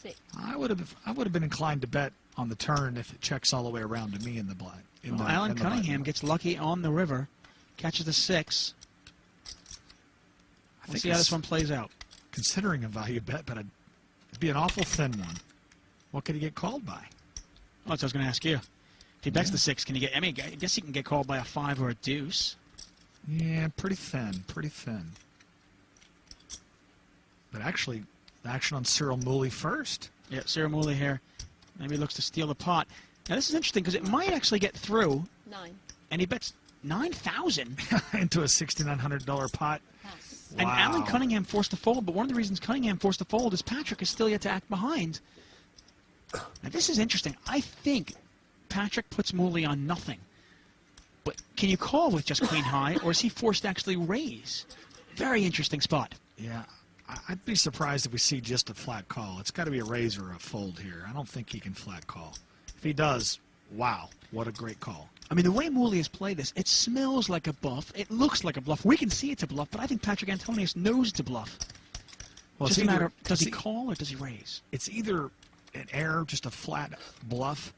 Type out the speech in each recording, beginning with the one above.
6. I would have been inclined to bet on the turn if it checks all the way around to me in the black. Alan Cunningham gets lucky on the river, catches the 6. We'll see how this one plays out. Considering a value bet, but it'd be an awful thin one. What could he get called by? Well, that's what I was going to ask you. If he bets the 6, can he get? I mean, I guess he can get called by a 5 or a deuce. Yeah, pretty thin, pretty thin. But actually, the action on Cyril Mooley first. Yeah, Cyril Mooley here. Maybe he looks to steal the pot. Now, this is interesting because it might actually get through. 9. And he bets 9,000 into a $6,900 pot. Pass. And Wow. Alan Cunningham forced to fold, but one of the reasons Cunningham forced to fold is Patrick is still yet to act behind. Now, this is interesting. I think Patrick puts Mooley on nothing. But can you call with just queen high, or is he forced to actually raise? Very interesting spot. Yeah, I'd be surprised if we see just a flat call. It's got to be a raise or a fold here. I don't think he can flat call. If he does, wow, what a great call. I mean, the way Mooley has played this, it smells like a bluff. It looks like a bluff. We can see it's a bluff, but I think Patrick Antonius knows it's a bluff. Well, Just a matter of, does he call or does he raise? It's either an error, just a flat bluff,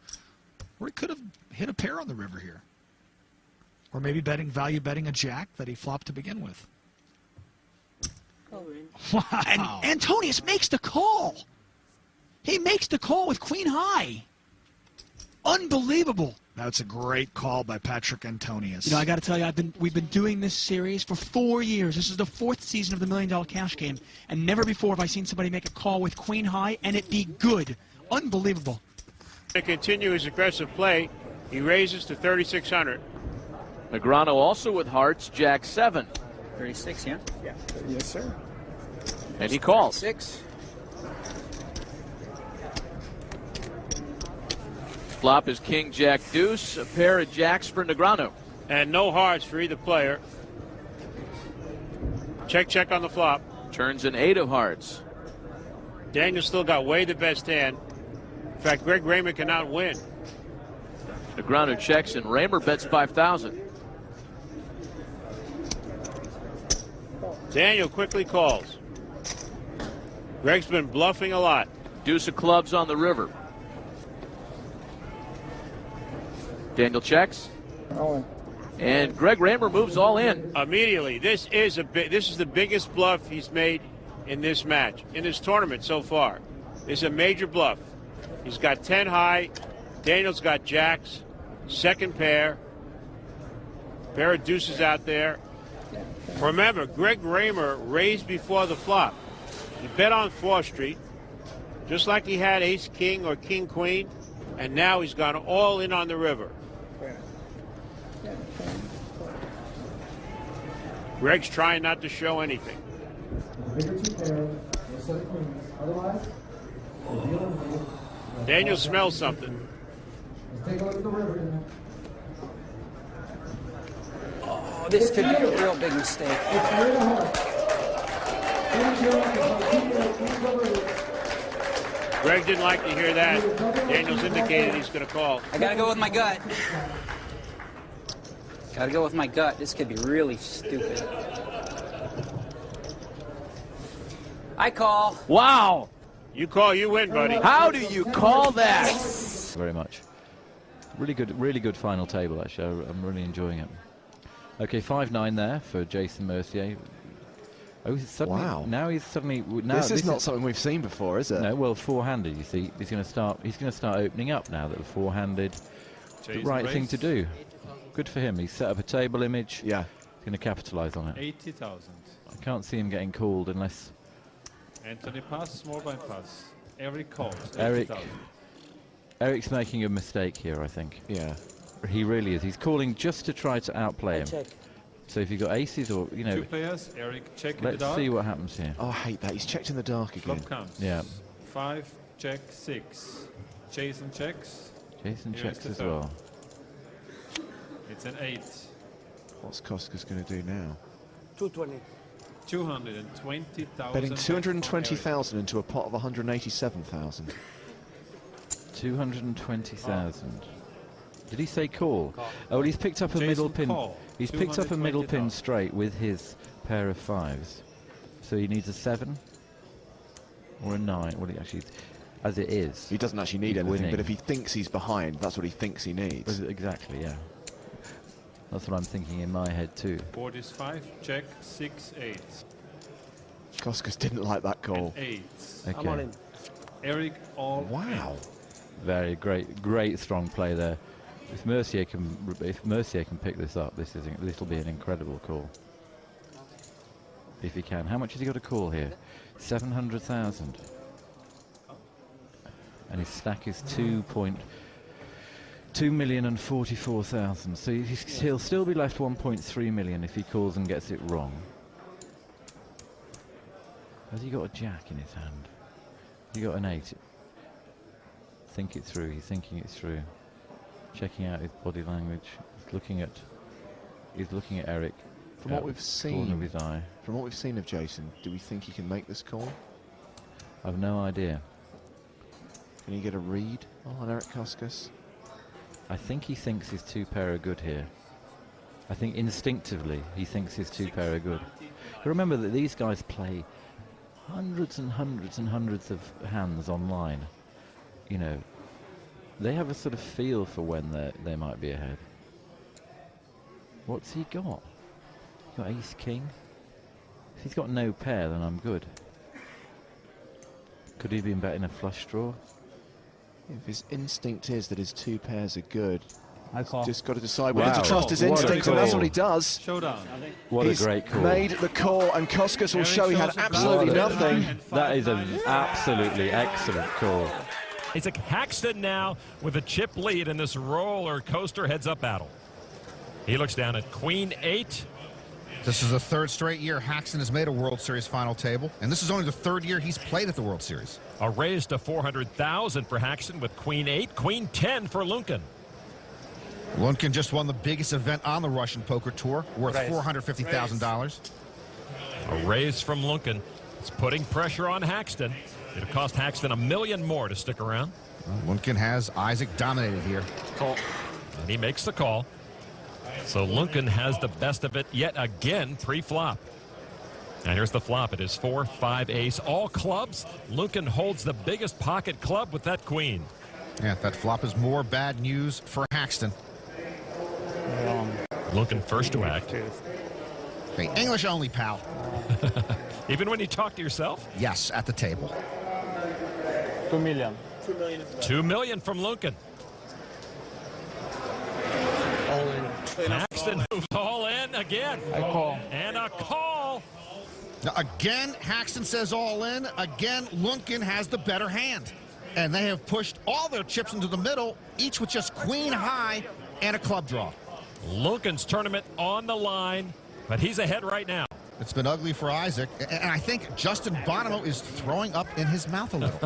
or he could have hit a pair on the river here. Or maybe value betting a jack that he flopped to begin with. Wow. And Antonius makes the call. He makes the call with queen high. Unbelievable. That's a great call by Patrick Antonius. You know, I got to tell you, we've been doing this series for 4 years. This is the 4th season of the $1 Million Cash Game, and never before have I seen somebody make a call with queen high and it be good. Unbelievable. To continue his aggressive play, he raises to 3,600. Negreanu also with hearts, jack 7. 36, yeah? Yeah. Yes, sir. And he calls. 6. Flop is king, jack, deuce, a pair of jacks for Negreanu. And no hearts for either player. Check, check on the flop. Turns an 8 of hearts. Daniel still got way the best hand. In fact, Greg Raymer cannot win. Negreanu checks and Raymer bets 5,000. Daniel quickly calls. Greg's been bluffing a lot. Deuce of clubs on the river. Daniel checks. And Greg Raymer moves all in. Immediately. This is the biggest bluff he's made in this match, in this tournament so far. It's a major bluff. He's got 10 high. Daniel's got jacks. Second pair. Pair of deuces out there. Remember, Greg Raymer raised before the flop. He bet on 4th Street, just like he had ace-king or king-queen, and now he's gone all in on the river. Greg's trying not to show anything. Daniel smells something. Oh, this could be a real big mistake. Greg didn't like to hear that. Daniel's indicated he's going to call. I got to go with my gut. Got to go with my gut. This could be really stupid. I call. Wow. You call, you win, buddy. How do you call that? Very much. Really good final table, actually. I'm really enjoying it. Okay, 5-9 there for Jason Mercier. Oh, suddenly, wow. Now he's suddenly... Now this is not something we've seen before, is it? No, well, four-handed, you see. He's going to start opening up now that the four-handed, the right thing to do. Good for him. He's set up a table image. Yeah. He's going to capitalize on it. 80,000. I can't see him getting called unless... Anthony pass, small blind pass. Eric calls. Eric's making a mistake here, I think. Yeah. He really is. He's calling just to try to outplay him. Check. So if you've got aces or, you know... Two players, Eric check in the dark. Let's see what happens here. Oh, I hate that. He's checked in the dark again. Flop counts. Yeah. 5, check, 6. Jason checks. Jason Here checks is the as third. well. It's an 8. What's Koska's going to do now? 220. 220,000. Betting 220,000 into a pot of 187,000. 220,000. Did he say call? Oh, well, he's picked up a Jason middle pin. call. He's picked up a middle pin 220,000. straight with his pair of 5s. So he needs a 7 or a 9. Well, he actually, as it is. He doesn't actually need he's anything, winning. but if he thinks he's behind, that's what he thinks he needs. Exactly, yeah. That's what I'm thinking in my head too. Board is 5, check, 6, 8. Koskas didn't like that call. And 8. Okay. I'm all in. Eric all Wow. Very great strong play there. If Mercier can pick this up, this will be an incredible call. If he can. How much has he got to call here? 700,000. And his stack is 2,044,000. So he'll still be left 1.3 million if he calls and gets it wrong. Has he got a jack in his hand? Has he got an 8? Think it through. He's thinking it through. Checking out his body language. He's looking at Eric. From what we've Corner seen, of his eye. from what we've seen of Jason, do we think he can make this call? I've no idea. Can you get a read on Eric Koskas? I think he thinks his 2 pair are good here. I think instinctively he thinks his 2 pair are good. Remember that these guys play hundreds and hundreds and hundreds of hands online. You know, they have a sort of feel for when they might be ahead. What's he got? He's got ace king. If he's got no pair, then I'm good. Could he have been betting a flush draw? If his instinct is that his 2 pairs are good, I call. just got to decide whether Wow. to trust his What a instinct, and that's call. what he does. showdown. What He's a great call. made the call, and Koskas will Eric show he had shows a absolutely balance. nothing. And That is 5 an times. absolutely excellent call. Isaac Haxton now with a chip lead in this roller coaster heads-up battle. He looks down at Queen 8. This is the 3rd straight year Haxton has made a World Series final table, and this is only the 3rd year he's played at the World Series. A raise to 400,000 for Haxton with Queen 8. Queen 10 for Lunkin. Lunkin just won the biggest event on the Russian poker tour, worth $450,000. A raise from Lunkin. It's putting pressure on Haxton. It'll cost Haxton $1 million more to stick around. Lunkin has Isaac dominated here. And he makes the call. So Lunkin has the best of it yet again pre-flop. And here's the flop. It is 4, 5, ace, all clubs. Lunkin holds the biggest pocket club with that queen. Yeah, that flop is more bad news for Haxton. Lunkin first to act. Hey, English only, pal. Even when you talk to yourself? Yes, at the table. 2 million. $2 million from Lunkin. Haxton moves all in again. I call. And a call. Now, again, Haxton says all in. Again, Lunkin has the better hand. And they have pushed all their chips into the middle, each with just queen high and a club draw. Lunkin's tournament on the line, but he's ahead right now. It's been ugly for Isaac, and I think Justin Bonomo is throwing up in his mouth a little.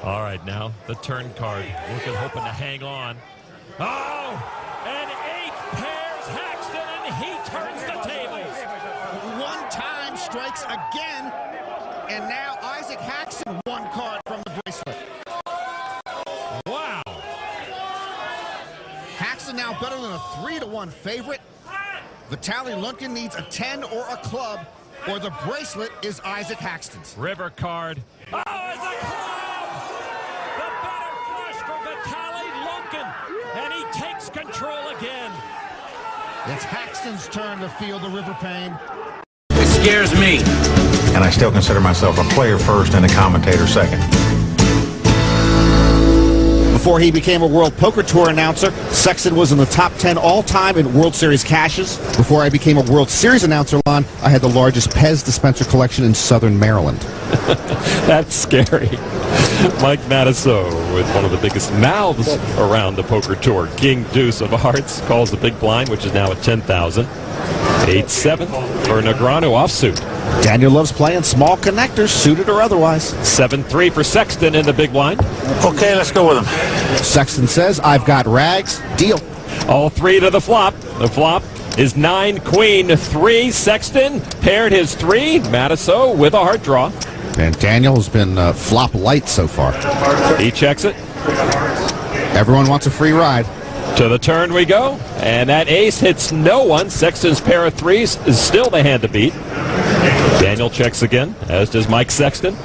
All right, now the turn card. Lunkin hoping to hang on. Oh, and 8 pairs Haxton, and he turns the tables. One time strikes again, and now Isaac Haxton 1 card from the bracelet. Wow. Haxton now better than a 3-1 favorite. Vitaly Lunkin needs a 10 or a club, or the bracelet is Isaac Haxton's. River card. Oh, it's a club! The better flush for Vitaly Lunkin, and he takes control again. It's Haxton's turn to feel the river pain. It scares me. And I still consider myself a player first and a commentator second. Before he became a World Poker Tour announcer, Sexton was in the top 10 all-time in World Series cashes. Before I became a World Series announcer, Lon, I had the largest Pez dispenser collection in Southern Maryland. That's scary. Mike Matusow with one of the biggest mouths around the poker tour. King Deuce of Hearts calls the big blind, which is now at 10,000. 8-7 for Negreanu offsuit. Daniel loves playing small connectors, suited or otherwise. 7-3 for Sexton in the big blind. Okay, let's go with him. Sexton says, I've got rags. Deal. All 3 to the flop. The flop is 9, Queen, 3. Sexton paired his 3. Matusow with a heart draw. And Daniel has been flop light so far. He checks it. Everyone wants a free ride. To the turn we go, and that ace hits no one. Sexton's pair of 3s is still the hand to beat. Daniel checks again, as does Mike Sexton.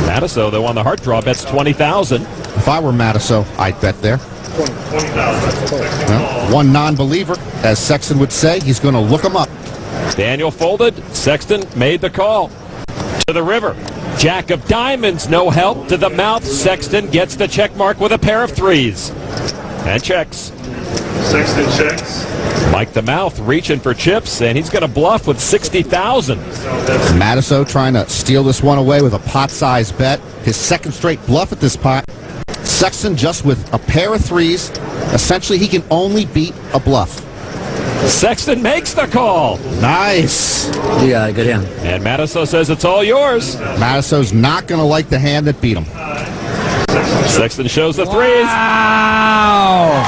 Mataso, though, on the heart draw, bets 20,000. If I were Mataso, I'd bet there. 20,000. Well, one non-believer, as Sexton would say, he's going to look him up. Daniel folded. Sexton made the call. To the river. Jack of diamonds, no help. To the mouth. Sexton gets the check mark with a pair of threes. And checks. Sexton checks. Mike the Mouth reaching for chips, and he's going to bluff with 60,000. Mataso trying to steal this one away with a pot-sized bet. His second straight bluff at this pot. Sexton just with a pair of threes. Essentially, he can only beat a bluff. Sexton makes the call. Nice. You got it. Good hand. And Mataso says it's all yours. Mataso's not going to like the hand that beat him. Sexton shows the threes. Wow!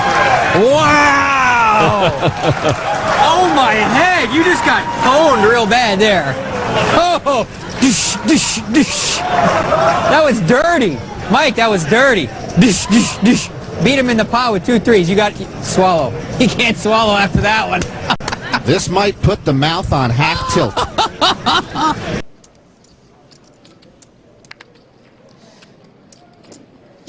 Wow! Oh my head! You just got owned real bad there. Oh! Dish, dish, dish. That was dirty. Mike, that was dirty. Dish, dish, dish. Beat him in the pot with 2 threes. You got swallow. He can't swallow after that one. This might put the Mouth on half tilt.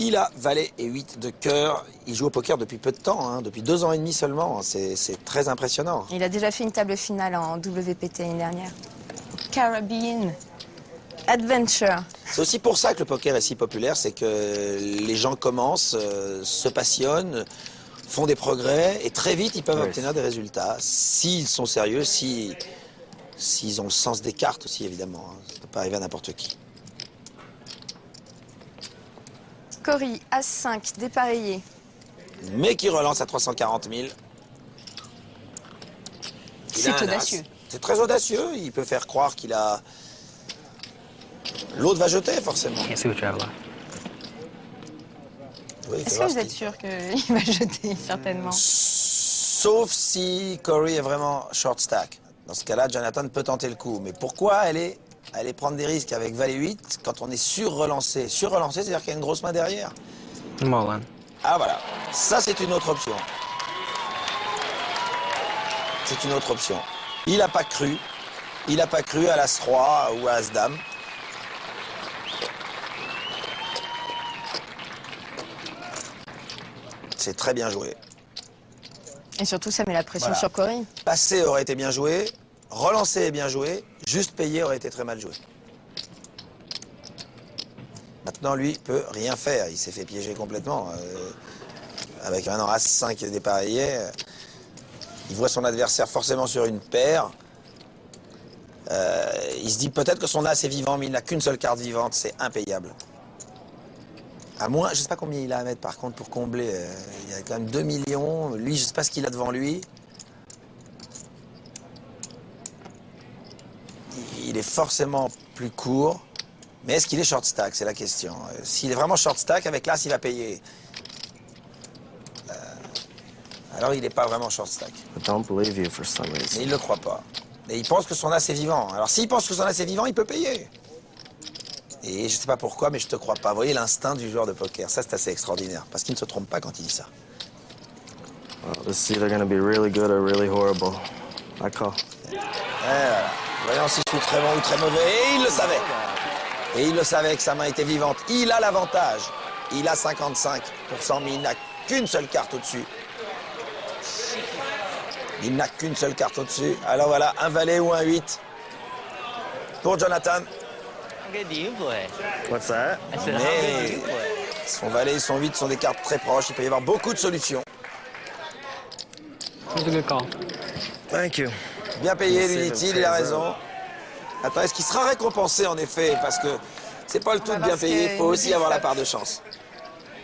Il a valet et 8 de cœur. Il joue au poker depuis peu de temps, hein, depuis 2 ans et demi seulement. C'est très impressionnant. Il a déjà fait une table finale en WPT l'année dernière. Caribbean Adventure. C'est aussi pour ça que le poker est si populaire, c'est que les gens commencent, se passionnent, font des progrès et très vite ils peuvent obtenir des résultats. S'ils sont sérieux, s'ils ont le sens des cartes aussi évidemment. Hein. Ça ne peut pas arriver à n'importe qui. Cory, As-5, dépareillé. Mais qui relance à 340 000. C'est audacieux. C'est très audacieux. Il peut faire croire qu'il a... L'autre va jeter, forcément. Oui, Est-ce que vous êtes sûr qu'il va jeter, certainement? Sauf si Cory est vraiment short stack. Dans ce cas-là, Jonathan peut tenter le coup. Mais pourquoi aller prendre des risques avec valet 8 quand on est sur-relancé? Sur-relancé, c'est-à-dire qu'il y a une grosse main derrière. Ah voilà, ça c'est une autre option. C'est une autre option. Il n'a pas cru. Il n'a pas cru à l'As-Roi ou à As-Dame. C'est très bien joué. Et surtout, ça met la pression sur Cory. Passer aurait été bien joué, relancer est bien joué, juste payer aurait été très mal joué. Maintenant, lui, il peut rien faire. Il s'est fait piéger complètement. Avec maintenant As-5 dépareillé, il voit son adversaire forcément sur une paire. Il se dit peut-être que son As est vivant, mais il n'a qu'une seule carte vivante. C'est impayable. À moins, je ne sais pas combien il a à mettre par contre pour combler. Il y a quand même 2 millions. Lui, je ne sais pas ce qu'il a devant lui. Il est forcément plus court. Mais est-ce qu'il est short stack? C'est la question. S'il est vraiment short stack, avec l'As, il va payer. Alors, il n'est pas vraiment short stack. Mais il ne le croit pas. Et il pense que son As est vivant. Alors, s'il pense que son As est vivant, il peut payer. Et je ne sais pas pourquoi, mais je te crois pas. Vous voyez l'instinct du joueur de poker. Ça, c'est assez extraordinaire. Parce qu'il ne se trompe pas quand il dit ça. It's either going to be really good or really horrible. I call. Voilà. Voyons si je suis très bon ou très mauvais. Et il le savait. Et il le savait que sa main était vivante. Il a l'avantage. Il a 55%, mais il n'a qu'une seule carte au-dessus. Il n'a qu'une seule carte au-dessus. Alors voilà, un valet ou un 8 pour Jonathan. What's that? Mais son valet et son 8 sont des cartes très proches. Il peut y avoir beaucoup de solutions. Thank you. Bien payé, lui dit-il, il a raison. Attends, est-ce qu'il sera récompensé en effet? Parce que c'est pas le tout de bien payé, il faut aussi avoir la part de chance.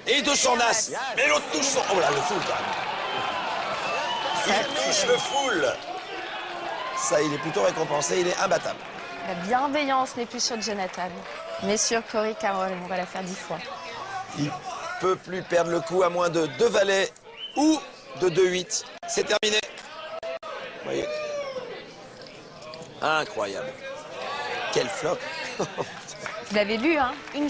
Et il touche son As. Mais l'autre touche son... Oh là, le full quand même. Il touche le full. Ça, il est plutôt récompensé, il est imbattable. La bienveillance n'est plus sur Jonathan, mais sur Cory Carroll. On va la faire 10 fois. Il peut plus perdre le coup à moins de 2 valets ou de 2-8. C'est terminé. Vous voyez? Incroyable. Quel flop. Vous l'avez lu, hein? Une